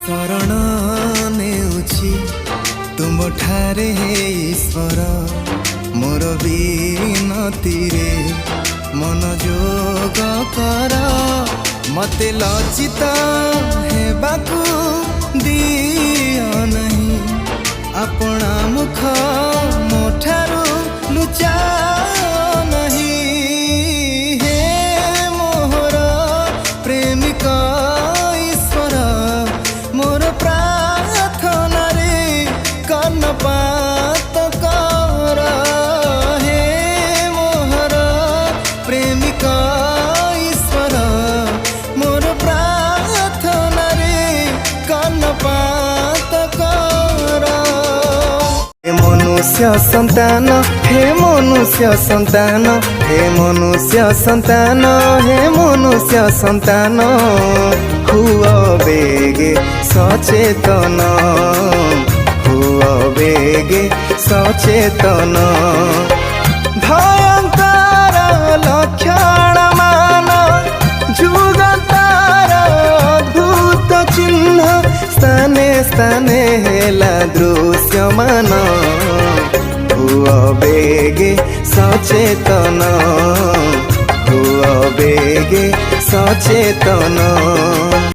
शरण नेउछि तुम ठारे हे ईश्वर मोर विनती रे मन जोग कर मते लज्जित हेबाकु दियो नहीं अपना मुख मोठारू लुचा नहीं हे मोहर प्रेमिक ईश्वर मोर प्रार्थना रे कर्णपात कर हे मोहर प्रेमिक ईश्वर मोर प्रार्थना रे कर्णपात कर हे मनुष्य संतान हे मनुष्य संतान हे मनुष्य संतान हे मनुष्य संतान हुआ बेगे सचेतन हुआ बेगे सचेतन भयंकर लक्षण मान जुगतार अद्भुत चिन्ह स्थाने स्थाने हेला दृश्यमान हुआ बेगे सचेतन हुआ बेगे सचेतन।